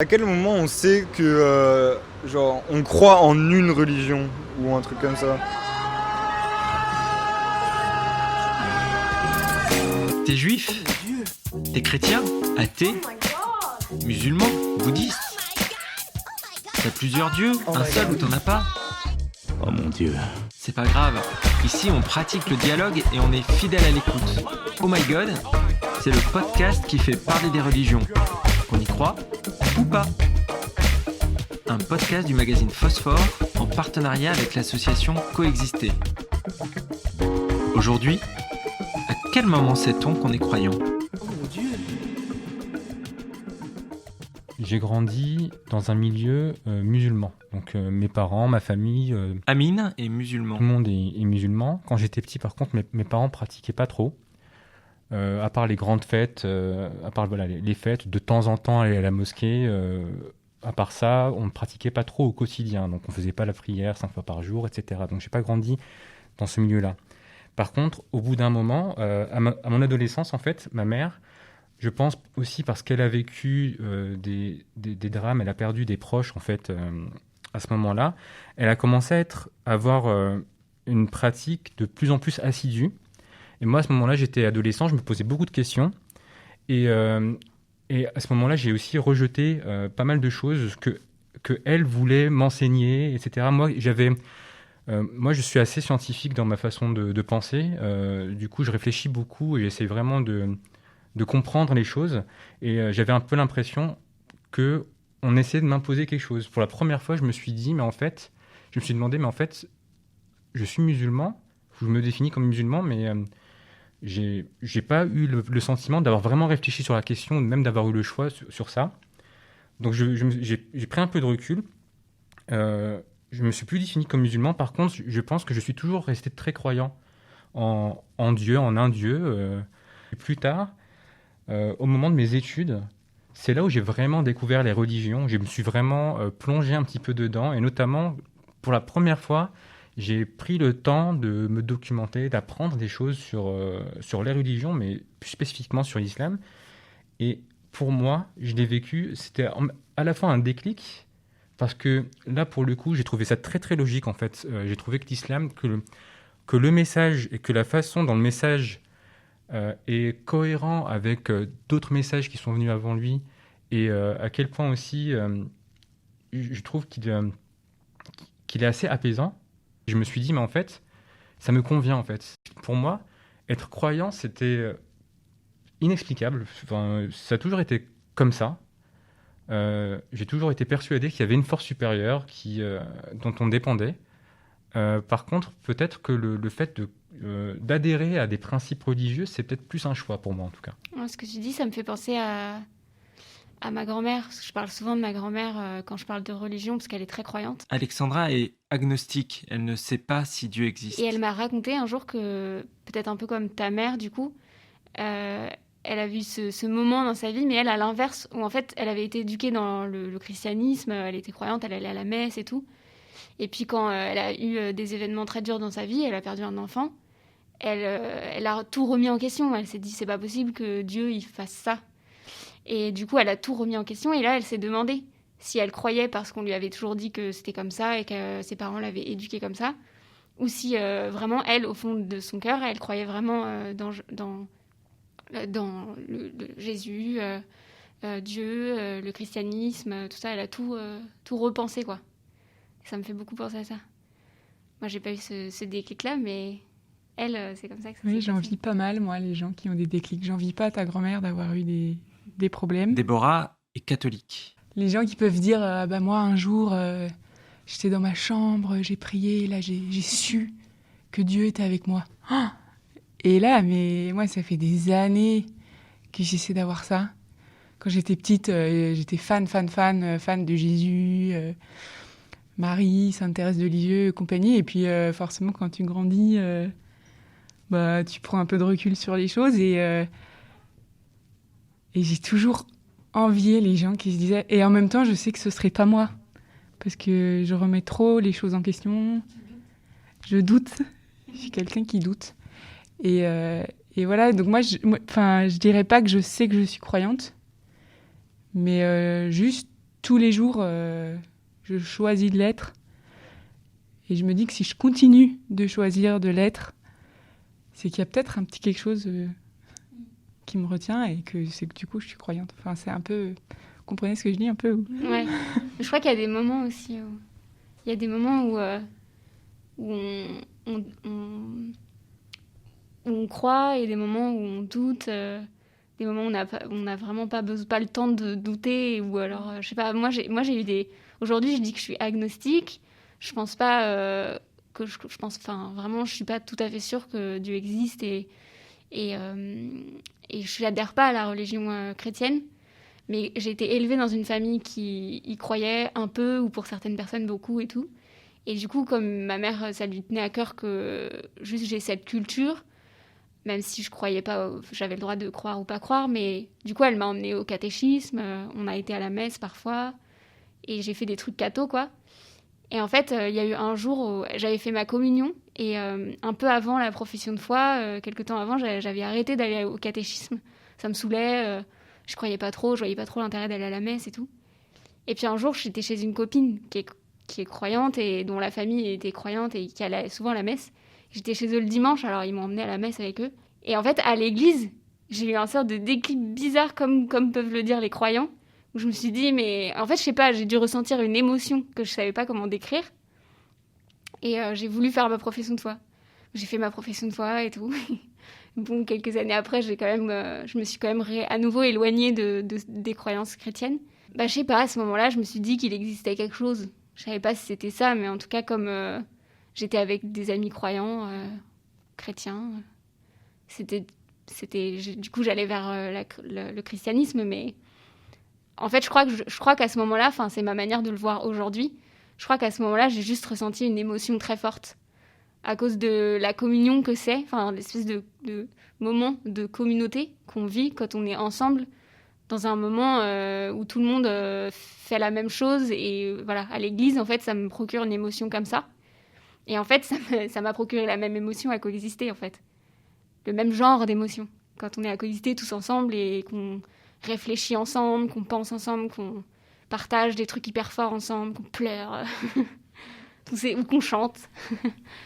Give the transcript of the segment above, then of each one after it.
À quel moment on sait que genre on croit en une religion ou un truc comme ça? T'es juif? T'es chrétien? Athée? Musulman? Bouddhiste? T'as plusieurs dieux? Un seul ou t'en as pas? Oh mon Dieu. C'est pas grave. Ici, on pratique le dialogue et on est fidèle à l'écoute. Oh my God, c'est le podcast qui fait parler des religions. Qu'on y croit ou pas. Un podcast du magazine Phosphore en partenariat avec l'association Coexister. Aujourd'hui, à quel moment sait-on qu'on est croyant? J'ai grandi dans un milieu musulman. Donc mes parents, ma famille, Amine est musulman. tout le monde est musulman. Quand j'étais petit, par contre, mes parents pratiquaient pas trop. À part les grandes fêtes, à part les fêtes, de temps en temps aller à la mosquée. À part ça, on ne pratiquait pas trop au quotidien. Donc on faisait pas la prière 5 fois par jour, etc. Donc j'ai pas grandi dans ce milieu-là. Par contre, au bout d'un moment, à mon adolescence, en fait, ma mère, je pense aussi parce qu'elle a vécu des drames, elle a perdu des proches, en fait, à ce moment-là, elle a commencé à avoir une pratique de plus en plus assidue. Et moi, à ce moment-là, j'étais adolescent, je me posais beaucoup de questions. Et à ce moment-là, j'ai aussi rejeté pas mal de choses que elle voulait m'enseigner, etc. Moi, je suis assez scientifique dans ma façon de penser. Du coup, je réfléchis beaucoup et j'essaie vraiment de comprendre les choses. Et j'avais un peu l'impression qu'on essayait de m'imposer quelque chose. Pour la première fois, je me suis demandé, mais en fait, je suis musulman, je me définis comme musulman, mais j'ai pas eu le sentiment d'avoir vraiment réfléchi sur la question, même d'avoir eu le choix sur ça. Donc j'ai pris un peu de recul. Je me suis plus défini comme musulman. Par contre, je pense que je suis toujours resté très croyant en Dieu, en un Dieu. Et plus tard, au moment de mes études, c'est là où j'ai vraiment découvert les religions. Je me suis vraiment plongé un petit peu dedans. Et notamment, pour la première fois, j'ai pris le temps de me documenter, d'apprendre des choses sur les religions, mais plus spécifiquement sur l'islam. Et pour moi, je l'ai vécu, c'était à la fois un déclic, parce que là, pour le coup, j'ai trouvé ça très très logique en fait. J'ai trouvé que l'islam, que le message et que la façon dont le message est cohérent avec d'autres messages qui sont venus avant lui, et à quel point aussi je trouve qu'il est assez apaisant. Je me suis dit, mais en fait, ça me convient en fait. Pour moi, être croyant, c'était inexplicable. Enfin, ça a toujours été comme ça. J'ai toujours été persuadé qu'il y avait une force supérieure dont on dépendait. Par contre, peut-être que le fait d'adhérer à des principes religieux, c'est peut-être plus un choix pour moi en tout cas. Ce que tu dis, ça me fait penser à ma grand-mère, parce que je parle souvent de ma grand-mère quand je parle de religion, parce qu'elle est très croyante. Alexandra est agnostique, elle ne sait pas si Dieu existe. Et elle m'a raconté un jour que, peut-être un peu comme ta mère du coup, elle a vu ce moment dans sa vie, mais elle, à l'inverse, où en fait, elle avait été éduquée dans le christianisme, elle était croyante, elle allait à la messe et tout. Et puis quand elle a eu des événements très durs dans sa vie, elle a perdu un enfant, elle a tout remis en question. Elle s'est dit, c'est pas possible que Dieu il fasse ça. Et du coup, elle a tout remis en question. Et là, elle s'est demandé si elle croyait parce qu'on lui avait toujours dit que c'était comme ça et que ses parents l'avaient éduquée comme ça, ou si vraiment, elle, au fond de son cœur, elle croyait vraiment dans Jésus, Dieu, le christianisme, tout ça. Elle a tout repensé, quoi. Ça me fait beaucoup penser à ça. Moi, j'ai pas eu ce déclic-là, mais elle, c'est comme ça que ça s'est Oui, j'en passé. vis pas mal, moi, les gens qui ont des déclics. J'en vis pas à ta grand-mère d'avoir eu des problèmes. Déborah est catholique. Les gens qui peuvent dire, moi, un jour, j'étais dans ma chambre, j'ai prié, là, j'ai su que Dieu était avec moi. Ah, et là, mais moi, ça fait des années que j'essaie d'avoir ça. Quand j'étais petite, j'étais fan de Jésus, Marie, Sainte Thérèse de Lisieux et compagnie. Et puis, forcément, quand tu grandis, tu prends un peu de recul sur les choses. Et j'ai toujours envié les gens qui se disaient... Et en même temps, je sais que ce serait pas moi. Parce que je remets trop les choses en question. Je doute. Je suis quelqu'un qui doute. Et voilà, donc moi, je dirais pas que je sais que je suis croyante. Mais juste tous les jours, je choisis de l'être. Et je me dis que si je continue de choisir de l'être, c'est qu'il y a peut-être un petit quelque chose qui me retient et que c'est que du coup, je suis croyante. Enfin, c'est un peu... Vous comprenez ce que je dis un peu Ouais. Je crois qu'il y a des moments aussi où... Il y a des moments où on croit et des moments où on doute, des moments où on n'a vraiment pas le temps de douter, ou alors, je sais pas, moi j'ai eu des... Aujourd'hui, je dis que je suis agnostique, je pense pas je pense, enfin, vraiment, je suis pas tout à fait sûre que Dieu existe et je n'adhère pas à la religion chrétienne, mais j'ai été élevée dans une famille qui y croyait un peu, ou pour certaines personnes beaucoup et tout. Et du coup, comme ma mère, ça lui tenait à cœur que juste j'ai cette culture, même si je croyais pas, j'avais le droit de croire ou pas croire, mais du coup, elle m'a emmenée au catéchisme, on a été à la messe parfois, et j'ai fait des trucs catho, quoi. Et en fait, il y a eu un jour où j'avais fait ma communion, et un peu avant la profession de foi, quelques temps avant, j'avais arrêté d'aller au catéchisme. Ça me saoulait, je croyais pas trop, je voyais pas trop l'intérêt d'aller à la messe et tout. Et puis un jour, j'étais chez une copine qui est croyante et dont la famille était croyante et qui allait souvent à la messe. J'étais chez eux le dimanche, alors ils m'ont emmenée à la messe avec eux. Et en fait, à l'église, j'ai eu un sorte de déclic bizarre, comme peuvent le dire les croyants, où je me suis dit, mais en fait, je sais pas, j'ai dû ressentir une émotion que je savais pas comment décrire. Et j'ai voulu faire ma profession de foi. J'ai fait ma profession de foi et tout. Bon, quelques années après, je me suis quand même à nouveau éloignée des croyances chrétiennes. Bah, je sais pas, à ce moment-là, je me suis dit qu'il existait quelque chose. Je savais pas si c'était ça, mais en tout cas, comme j'étais avec des amis croyants, chrétiens, du coup, j'allais vers le christianisme, mais en fait, je crois qu'à ce moment-là, enfin, c'est ma manière de le voir aujourd'hui, je crois qu'à ce moment-là, j'ai juste ressenti une émotion très forte à cause de la communion que c'est, enfin, l'espèce de moment de communauté qu'on vit quand on est ensemble dans un moment où tout le monde fait la même chose. Et voilà, à l'église, en fait, ça me procure une émotion comme ça. Et en fait, ça m'a procuré la même émotion à coexister, en fait. Le même genre d'émotion. Quand on est à coexister tous ensemble et qu'on réfléchit ensemble, qu'on pense ensemble, qu'on partage des trucs hyper forts ensemble, qu'on pleure, ou qu'on chante.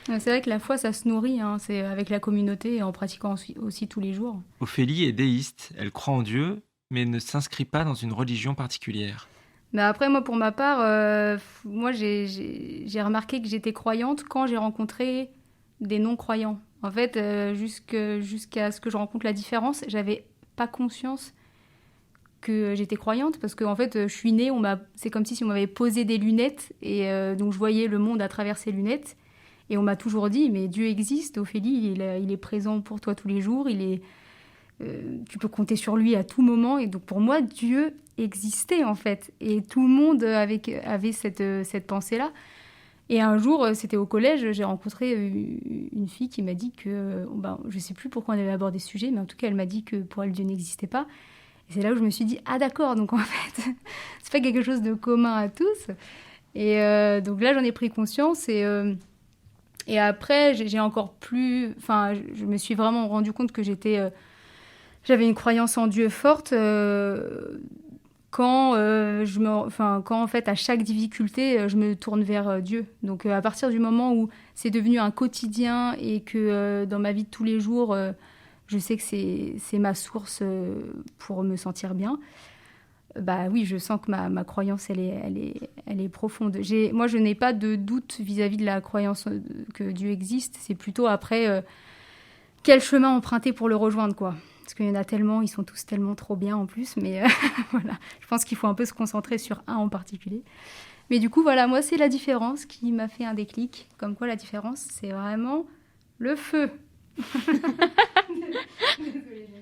C'est vrai que la foi, ça se nourrit, hein. C'est avec la communauté et en pratiquant aussi tous les jours. Ophélie est déiste, elle croit en Dieu, mais ne s'inscrit pas dans une religion particulière. Mais après, moi, pour ma part, moi, j'ai remarqué que j'étais croyante quand j'ai rencontré des non-croyants. En fait, jusqu'à ce que je rencontre la différence, j'avais pas conscience que j'étais croyante, parce que en fait, je suis née, c'est comme si on m'avait posé des lunettes, et donc je voyais le monde à travers ces lunettes, et on m'a toujours dit, mais Dieu existe, Ophélie, il est présent pour toi tous les jours, tu peux compter sur lui à tout moment. Et donc pour moi, Dieu existait en fait. Et tout le monde avait cette pensée-là. Et un jour, c'était au collège, j'ai rencontré une fille qui m'a dit que... je ne sais plus pourquoi on avait abordé ce sujet, mais en tout cas, elle m'a dit que pour elle, Dieu n'existait pas. Et c'est là où je me suis dit, ah d'accord, donc en fait, c'est pas quelque chose de commun à tous. Et donc là, j'en ai pris conscience. Et après, j'ai encore plus... Enfin, je me suis vraiment rendu compte que j'avais une croyance en Dieu forte quand en fait, à chaque difficulté, je me tourne vers Dieu. Donc, à partir du moment où c'est devenu un quotidien et que dans ma vie de tous les jours, je sais que c'est ma source pour me sentir bien, bah oui, je sens que ma croyance, elle est profonde. Moi, je n'ai pas de doute vis-à-vis de la croyance que Dieu existe. C'est plutôt après quel chemin emprunter pour le rejoindre, quoi. Parce qu'il y en a tellement, ils sont tous tellement trop bien en plus, mais voilà. Je pense qu'il faut un peu se concentrer sur un en particulier. Mais du coup, voilà, moi, c'est la différence qui m'a fait un déclic. Comme quoi, la différence, c'est vraiment le feu.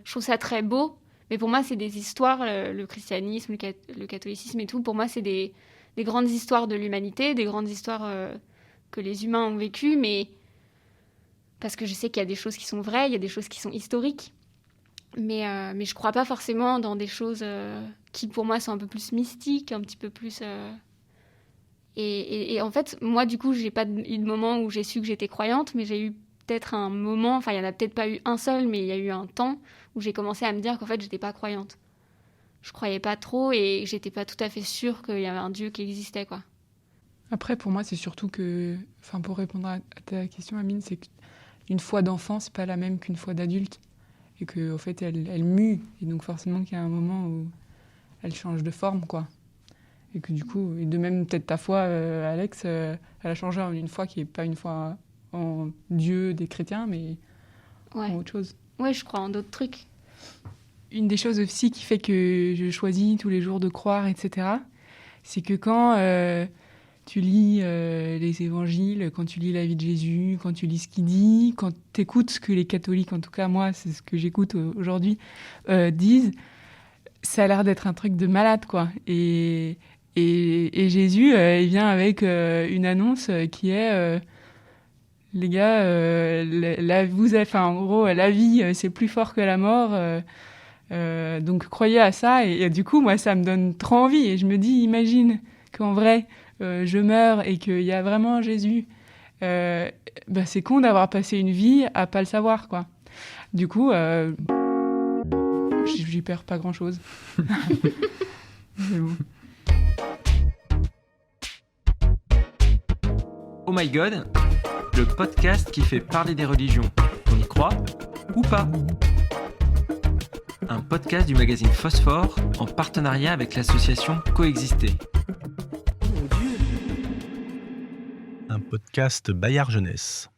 Je trouve ça très beau, mais pour moi, c'est des histoires, le christianisme, le catholicisme et tout. Pour moi, c'est des grandes histoires de l'humanité, des grandes histoires que les humains ont vécues, mais parce que je sais qu'il y a des choses qui sont vraies, il y a des choses qui sont historiques. Mais je crois pas forcément dans des choses qui, pour moi, sont un peu plus mystiques, un petit peu plus... Et en fait, moi, du coup, j'ai pas eu de moment où j'ai su que j'étais croyante, mais j'ai eu peut-être un moment, enfin, il y en a peut-être pas eu un seul, mais il y a eu un temps où j'ai commencé à me dire qu'en fait, j'étais pas croyante. je croyais pas trop et j'étais pas tout à fait sûre qu'il y avait un Dieu qui existait, quoi. Après, pour moi, c'est surtout que, enfin, pour répondre à ta question, Amine, c'est qu'une foi d'enfant, c'est pas la même qu'une foi d'adulte. Et qu'en fait, elle mue. Et donc, forcément, qu'il y a un moment où elle change de forme, quoi. Et que du coup, et de même, peut-être ta foi, Alex, elle a changé en une foi qui est pas une foi en Dieu des chrétiens, mais en autre chose. Ouais, je crois en d'autres trucs. Une des choses aussi qui fait que je choisis tous les jours de croire, etc., c'est que quand tu lis les évangiles, quand tu lis la vie de Jésus, quand tu lis ce qu'il dit, quand tu écoutes ce que les catholiques, en tout cas moi, c'est ce que j'écoute aujourd'hui, disent, ça a l'air d'être un truc de malade, quoi. Et Jésus, il vient avec une annonce qui est... les gars, en gros, la vie, c'est plus fort que la mort. Donc, croyez à ça. Et du coup, moi, ça me donne trop envie. Et je me dis, imagine qu'en vrai, je meurs et qu'il y a vraiment Jésus. C'est con d'avoir passé une vie à pas le savoir, quoi. Du coup, j'y perds pas grand-chose. C'est bon. Oh My God, le podcast qui fait parler des religions. On y croit ou pas? Un podcast du magazine Phosphore en partenariat avec l'association Coexister. Un podcast Bayard Jeunesse.